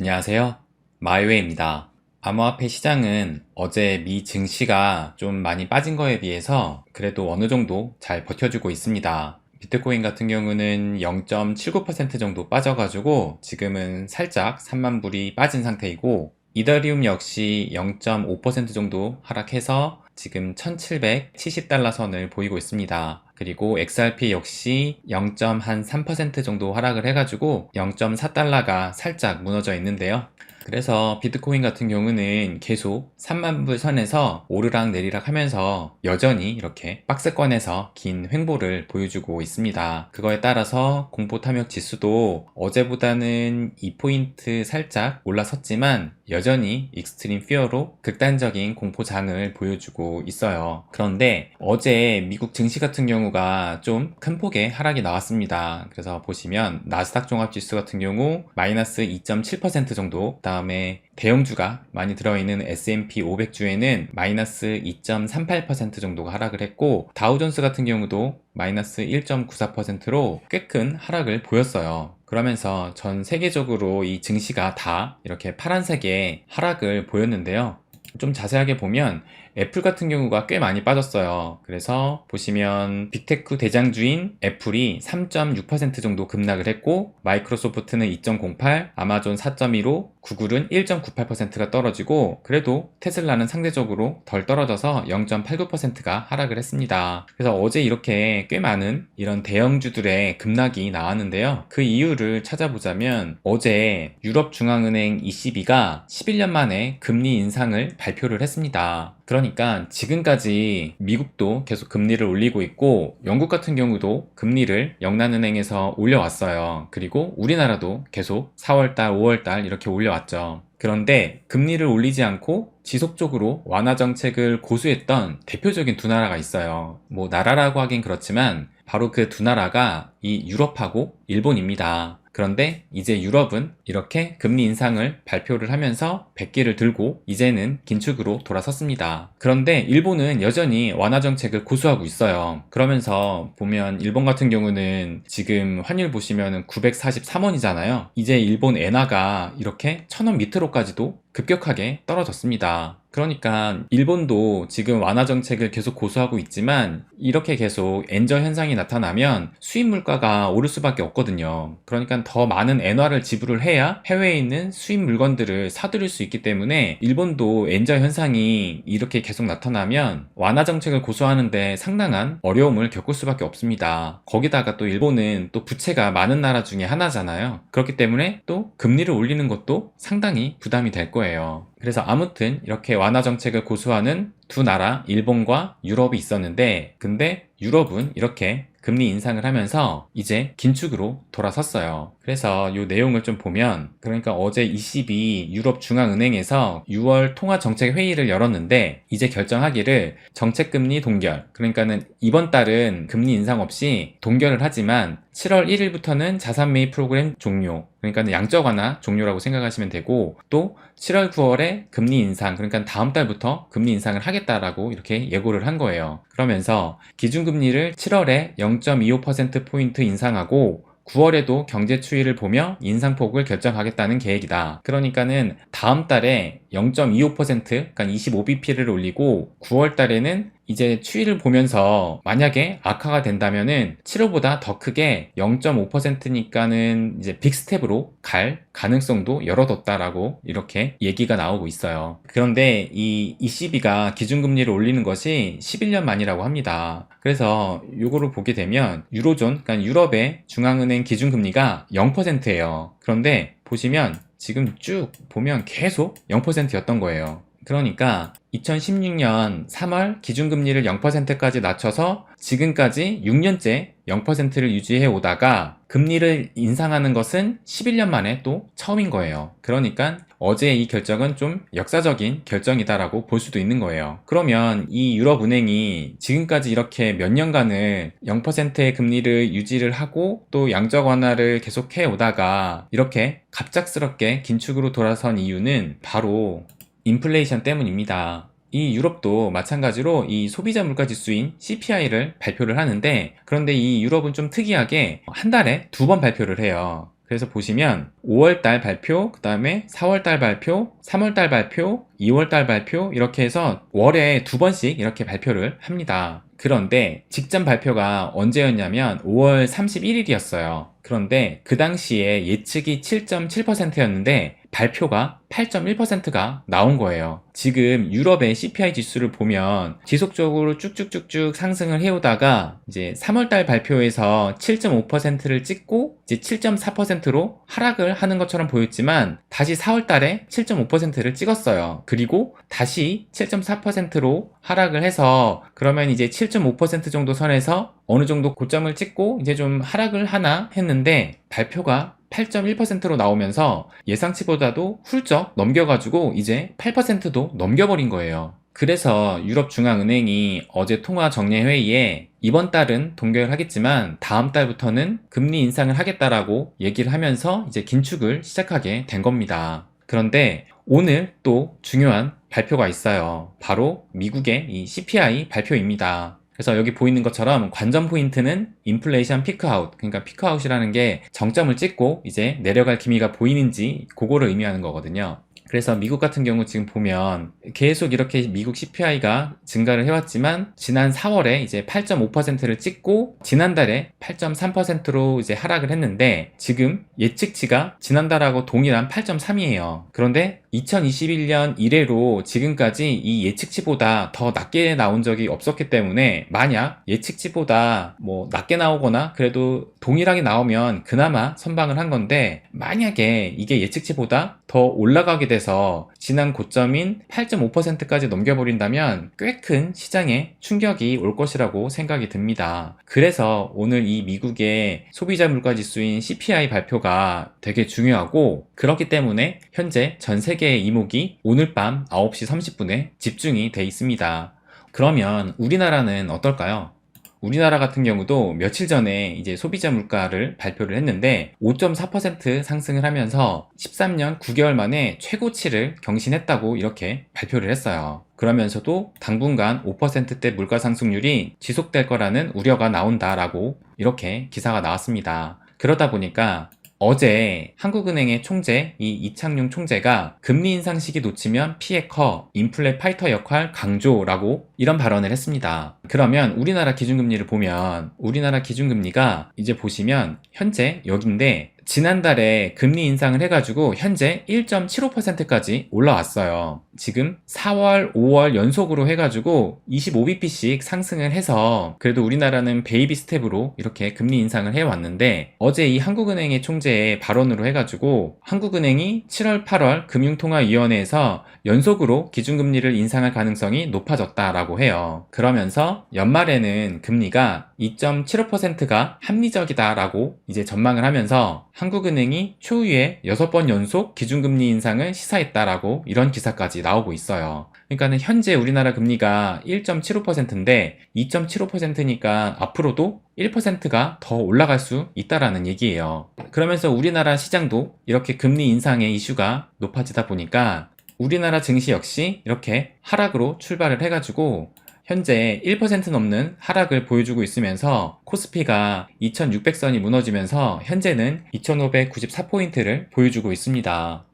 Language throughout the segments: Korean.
안녕하세요. 마이웨이입니다. 암호화폐 시장은 어제 미 증시가 좀 많이 빠진 거에 비해서 그래도 어느 정도 잘 버텨주고 있습니다. 비트코인 같은 경우는 0.79% 정도 빠져가지고 지금은 살짝 3만 불이 빠진 상태이고, 이더리움 역시 0.5% 정도 하락해서 지금 1770달러 선을 보이고 있습니다. 그리고 XRP 역시 0.3% 정도 하락을 해가지고 0.4달러가 살짝 무너져 있는데요. 그래서 비트코인 같은 경우는 계속 3만 불 선에서 오르락 내리락 하면서 여전히 이렇게 박스권에서 긴 횡보를 보여주고 있습니다. 그거에 따라서 공포 탐욕 지수도 어제보다는 2포인트 살짝 올라섰지만 여전히 익스트림 피어로 극단적인 공포장을 보여주고 있어요. 그런데 어제 미국 증시 같은 경우가 좀 큰 폭의 하락이 나왔습니다. 그래서 보시면 나스닥 종합지수 같은 경우 마이너스 2.7% 정도, 그다음에 대형주가 많이 들어있는 S&P 500주에는 마이너스 2.38% 정도가 하락을 했고, 다우존스 같은 경우도 마이너스 1.94%로 꽤 큰 하락을 보였어요. 그러면서 전 세계적으로 이 증시가 다 이렇게 파란색의 하락을 보였는데요. 좀 자세하게 보면 애플 같은 경우가 꽤 많이 빠졌어요. 그래서 보시면 빅테크 대장주인 애플이 3.6% 정도 급락을 했고, 마이크로소프트는 2.08, 아마존 4.15, 구글은 1.98%가 떨어지고, 그래도 테슬라는 상대적으로 덜 떨어져서 0.89%가 하락을 했습니다. 그래서 어제 이렇게 꽤 많은 이런 대형주들의 급락이 나왔는데요. 그 이유를 찾아보자면 어제 유럽중앙은행 ECB가 11년 만에 금리 인상을 발표를 했습니다. 그러니까 지금까지 미국도 계속 금리를 올리고 있고, 영국 같은 경우도 금리를 영란은행에서 올려왔어요. 그리고 우리나라도 계속 4월달, 5월달 이렇게 올려왔죠. 그런데 금리를 올리지 않고 지속적으로 완화 정책을 고수했던 대표적인 두 나라가 있어요. 뭐 나라라고 하긴 그렇지만 바로 그 두 나라가 이 유럽하고 일본입니다. 그런데 이제 유럽은 이렇게 금리 인상을 발표를 하면서 백기를 들고 이제는 긴축으로 돌아섰습니다. 그런데 일본은 여전히 완화 정책을 고수하고 있어요. 그러면서 보면 일본 같은 경우는 지금 환율 보시면 943원이잖아요. 이제 일본 엔화가 이렇게 1000원 밑으로까지도 급격하게 떨어졌습니다. 그러니까 일본도 지금 완화 정책을 계속 고수하고 있지만 이렇게 계속 엔저 현상이 나타나면 수입 물가가 오를 수밖에 없거든요. 그러니까 더 많은 엔화를 지불을 해야 해외에 있는 수입 물건들을 사들일 수 있기 때문에 일본도 엔저 현상이 이렇게 계속 나타나면 완화 정책을 고수하는데 상당한 어려움을 겪을 수밖에 없습니다. 거기다가 또 일본은 또 부채가 많은 나라 중에 하나잖아요. 그렇기 때문에 또 금리를 올리는 것도 상당히 부담이 될 거예요. 그래서 아무튼 이렇게 완화 정책을 고수하는 두 나라, 일본과 유럽이 있었는데, 근데 유럽은 이렇게 금리 인상을 하면서 이제 긴축으로 돌아섰어요. 그래서 이 내용을 좀 보면, 그러니까 어제 ECB 유럽 중앙은행에서 6월 통화정책 회의를 열었는데 이제 결정하기를 정책금리 동결, 그러니까는 이번 달은 금리 인상 없이 동결을 하지만 7월 1일부터는 자산 매입 프로그램 종료, 그러니까 양적 완화 종료라고 생각하시면 되고, 또 7월 9월에 금리 인상, 그러니까 다음 달부터 금리 인상을 하겠다라고 이렇게 예고를 한 거예요. 그러면서 기준금리를 7월에 0.25%포인트 인상하고 9월에도 경제 추이를 보며 인상폭을 결정하겠다는 계획이다. 그러니까는 다음 달에 0.25%, 그러니까 25bp를 올리고 9월 달에는 이제 추이를 보면서 만약에 악화가 된다면은 7월보다 더 크게 0.5%니까는 이제 빅스텝으로 갈 가능성도 열어뒀다라고 이렇게 얘기가 나오고 있어요. 그런데 이 ECB가 기준금리를 올리는 것이 11년 만이라고 합니다. 그래서 요거를 보게 되면 유로존, 그러니까 유럽의 중앙은행 기준금리가 0%예요. 그런데 보시면 지금 쭉 보면 계속 0%였던 거예요. 그러니까 2016년 3월 기준금리를 0%까지 낮춰서 지금까지 6년째 0%를 유지해 오다가 금리를 인상하는 것은 11년 만에 또 처음인 거예요. 그러니까 어제의 이 결정은 좀 역사적인 결정이다라고 볼 수도 있는 거예요. 그러면 이 유럽은행이 지금까지 이렇게 몇 년간을 0%의 금리를 유지를 하고 또 양적 완화를 계속해 오다가 이렇게 갑작스럽게 긴축으로 돌아선 이유는 바로 인플레이션 때문입니다. 이 유럽도 마찬가지로 이 소비자 물가 지수인 CPI를 발표를 하는데, 그런데 이 유럽은 좀 특이하게 한 달에 두 번 발표를 해요. 그래서 보시면 5월달 발표, 그 다음에 4월달 발표, 3월달 발표, 2월달 발표 이렇게 해서 월에 2번씩 이렇게 발표를 합니다. 그런데 직전 발표가 언제였냐면 5월 31일이었어요. 그런데 그 당시에 예측이 7.7%였는데 발표가 8.1%가 나온 거예요. 지금 유럽의 CPI 지수를 보면 지속적으로 쭉쭉쭉쭉 상승을 해오다가 이제 3월달 발표에서 7.5%를 찍고 이제 7.4%로 하락을 하는 것처럼 보였지만 다시 4월달에 7.5%를 찍었어요. 그리고 다시 7.4%로 하락을 해서 그러면 이제 7.5% 정도 선에서 어느 정도 고점을 찍고 이제 좀 하락을 하나 했는데 발표가 8.1%로 나오면서 예상치보다도 훌쩍 넘겨가지고 이제 8%도 넘겨버린 거예요. 그래서 유럽중앙은행이 어제 통화정례회의에 이번 달은 동결을 하겠지만 다음 달부터는 금리 인상을 하겠다라고 얘기를 하면서 이제 긴축을 시작하게 된 겁니다. 그런데 오늘 또 중요한 발표가 있어요. 바로 미국의 이 CPI 발표입니다. 그래서 여기 보이는 것처럼 관전 포인트는 인플레이션 피크아웃, 그러니까 피크아웃이라는 게 정점을 찍고 이제 내려갈 기미가 보이는지 그거를 의미하는 거거든요. 그래서 미국 같은 경우 지금 보면 계속 이렇게 미국 CPI가 증가를 해왔지만 지난 4월에 이제 8.5%를 찍고 지난달에 8.3%로 이제 하락을 했는데 지금 예측치가 지난달하고 동일한 8.3이에요. 그런데 2021년 이래로 지금까지 이 예측치보다 더 낮게 나온 적이 없었기 때문에 만약 예측치보다 뭐 낮게 나오거나 그래도 동일하게 나오면 그나마 선방을 한 건데 만약에 이게 예측치보다 더 올라가게 돼서 지난 고점인 8.5%까지 넘겨버린다면 꽤 큰 시장에 충격이 올 것이라고 생각이 듭니다. 그래서 오늘 이 미국의 소비자 물가 지수인 CPI 발표가 되게 중요하고 그렇기 때문에 현재 전 세계의 이목이 오늘 밤 9시 30분에 집중이 돼 있습니다. 그러면 우리나라는 어떨까요? 우리나라 같은 경우도 며칠 전에 이제 소비자 물가를 발표를 했는데 5.4% 상승을 하면서 13년 9개월 만에 최고치를 경신했다고 이렇게 발표를 했어요. 그러면서도 당분간 5%대 물가 상승률이 지속될 거라는 우려가 나온다라고 이렇게 기사가 나왔습니다. 그러다 보니까 어제 한국은행의 총재 이창용 총재가 금리 인상 시기 놓치면 피해 커, 인플레 파이터 역할 강조라고 이런 발언을 했습니다. 그러면 우리나라 기준금리를 보면 우리나라 기준금리가 이제 보시면 현재 여긴데 지난달에 금리 인상을 해가지고 현재 1.75%까지 올라왔어요. 지금 4월, 5월 연속으로 해가지고 25bp씩 상승을 해서 그래도 우리나라는 베이비 스텝으로 이렇게 금리 인상을 해왔는데 어제 이 한국은행의 총재의 발언으로 해가지고 한국은행이 7월, 8월 금융통화위원회에서 연속으로 기준금리를 인상할 가능성이 높아졌다라고 해요. 그러면서 연말에는 금리가 2.75%가 합리적이다라고 이제 전망을 하면서 한국은행이 초유의 6번 연속 기준금리 인상을 시사했다라고 이런 기사까지 나오고 있어요. 그러니까는 현재 우리나라 금리가 1.75%인데 2.75%니까 앞으로도 1%가 더 올라갈 수 있다라는 얘기예요. 그러면서 우리나라 시장도 이렇게 금리 인상의 이슈가 높아지다 보니까 우리나라 증시 역시 이렇게 하락으로 출발을 해가지고 현재 1% 넘는 하락을 보여주고 있으면서 코스피가 2600선이 무너지면서 현재는 2594포인트를 보여주고 있습니다.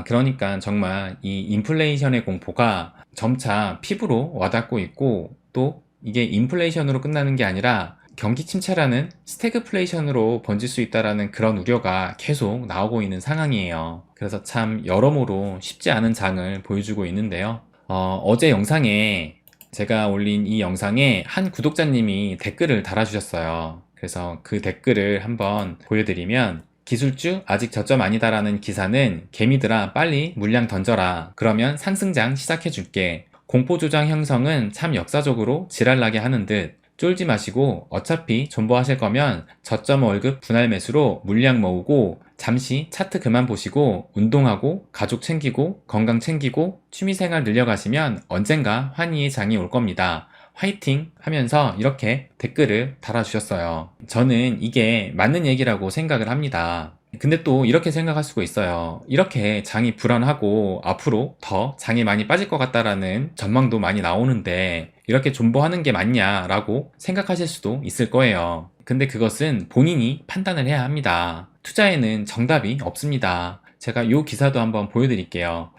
그러니까 정말 이 인플레이션의 공포가 점차 피부로 와닿고 있고 또 이게 인플레이션으로 끝나는 게 아니라 경기 침체라는 스태그플레이션으로 번질 수 있다는 그런 우려가 계속 나오고 있는 상황이에요. 그래서 참 여러모로 쉽지 않은 장을 보여주고 있는데요. 어제 영상에 제가 올린 이 영상에 한 구독자님이 댓글을 달아주셨어요. 그래서 그 댓글을 한번 보여드리면 기술주 아직 저점 아니다라는 기사는 개미들아 빨리 물량 던져라. 그러면 상승장 시작해줄게. 공포조장 형성은 참 역사적으로 지랄나게 하는 듯. 쫄지 마시고 어차피 존버하실 거면 저점 월급 분할 매수로 물량 모으고 잠시 차트 그만 보시고 운동하고 가족 챙기고 건강 챙기고 취미생활 늘려가시면 언젠가 환희의 장이 올 겁니다. 화이팅 하면서 이렇게 댓글을 달아주셨어요. 저는 이게 맞는 얘기라고 생각을 합니다. 근데 또 이렇게 생각할 수가 있어요. 이렇게 장이 불안하고 앞으로 더 장이 많이 빠질 것 같다라는 전망도 많이 나오는데 이렇게 존버하는 게 맞냐라고 생각하실 수도 있을 거예요. 근데 그것은 본인이 판단을 해야 합니다. 투자에는 정답이 없습니다. 제가 이 기사도 한번 보여드릴게요.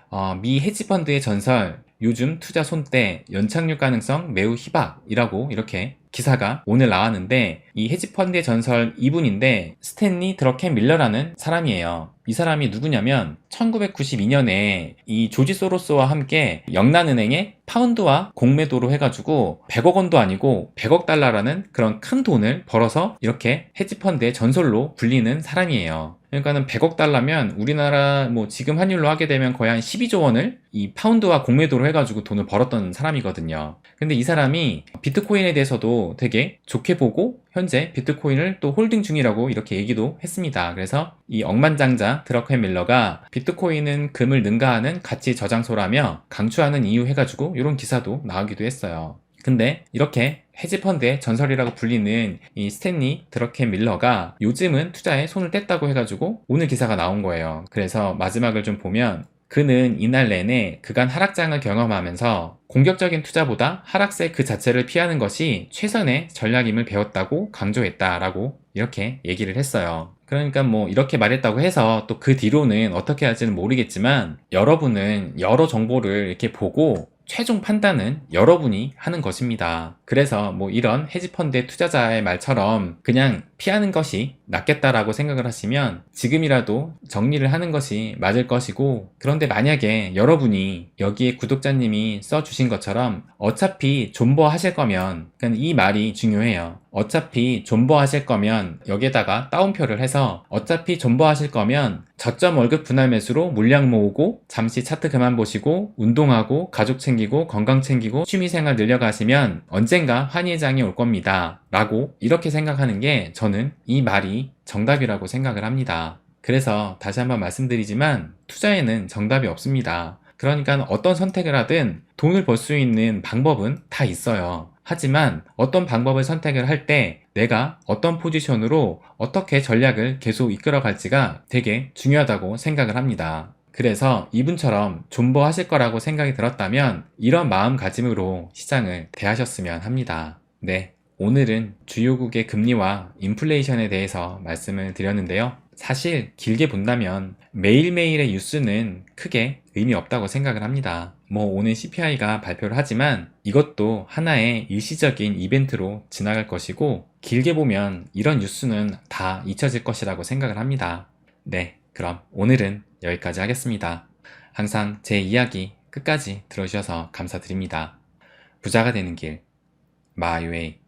미 헤지펀드의 전설, 요즘 투자 손때, 연착륙 가능성 매우 희박이라고 이렇게 기사가 오늘 나왔는데, 이 헤지펀드의 전설 이분인데 스탠리 드러켄 밀러라는 사람이에요. 이 사람이 누구냐면 1992년에 이 조지 소로스와 함께 영란은행에 파운드와 공매도로 해가지고 100억 원도 아니고 100억 달러라는 그런 큰 돈을 벌어서 이렇게 헤지펀드의 전설로 불리는 사람이에요. 그러니까는 100억 달러면 우리나라 뭐 지금 환율로 하게 되면 거의 한 12조 원을 이 파운드와 공매도로 해가지고 돈을 벌었던 사람이거든요. 근데 이 사람이 비트코인에 대해서도 되게 좋게 보고 현재 비트코인을 또 홀딩 중이라고 이렇게 얘기도 했습니다. 그래서 이 억만장자 드러켄 밀러가 비트코인은 금을 능가하는 가치 저장소라며 강추하는 이유 해가지고 이런 기사도 나오기도 했어요. 근데 이렇게 헤지펀드의 전설이라고 불리는 이 스탠리 드러켄 밀러가 요즘은 투자에 손을 뗐다고 해가지고 오늘 기사가 나온 거예요. 그래서 마지막을 좀 보면, 그는 이날 내내 그간 하락장을 경험하면서 공격적인 투자보다 하락세 그 자체를 피하는 것이 최선의 전략임을 배웠다고 강조했다라고 이렇게 얘기를 했어요. 그러니까 뭐 이렇게 말했다고 해서 또 그 뒤로는 어떻게 할지는 모르겠지만, 여러분은 여러 정보를 이렇게 보고 최종 판단은 여러분이 하는 것입니다. 그래서 뭐 이런 헤지펀드의 투자자의 말처럼 그냥 피하는 것이 낫겠다라고 생각을 하시면 지금이라도 정리를 하는 것이 맞을 것이고, 그런데 만약에 여러분이 여기에 구독자님이 써주신 것처럼 어차피 존버 하실 거면, 그러니까 이 말이 중요해요. 어차피 존버 하실 거면 여기에다가 따옴표를 해서 어차피 존버 하실 거면 저점 월급 분할 매수로 물량 모으고 잠시 차트 그만 보시고 운동하고 가족 챙기고 건강 챙기고 취미생활 늘려가시면 언젠가 환희의 장이 올 겁니다 라고 이렇게 생각하는 게, 저는 이 말이 정답이라고 생각을 합니다. 그래서 다시 한번 말씀드리지만 투자에는 정답이 없습니다. 그러니까 어떤 선택을 하든 돈을 벌 수 있는 방법은 다 있어요. 하지만 어떤 방법을 선택을 할 때 내가 어떤 포지션으로 어떻게 전략을 계속 이끌어 갈지가 되게 중요하다고 생각을 합니다. 그래서 이분처럼 존버 하실 거라고 생각이 들었다면 이런 마음가짐으로 시장을 대하셨으면 합니다. 네, 오늘은 주요국의 금리와 인플레이션에 대해서 말씀을 드렸는데요. 사실 길게 본다면 매일매일의 뉴스는 크게 의미 없다고 생각을 합니다. 뭐 오늘 CPI가 발표를 하지만 이것도 하나의 일시적인 이벤트로 지나갈 것이고, 길게 보면 이런 뉴스는 다 잊혀질 것이라고 생각을 합니다. 네, 그럼 오늘은 여기까지 하겠습니다. 항상 제 이야기 끝까지 들어주셔서 감사드립니다. 부자가 되는 길, 마이웨이.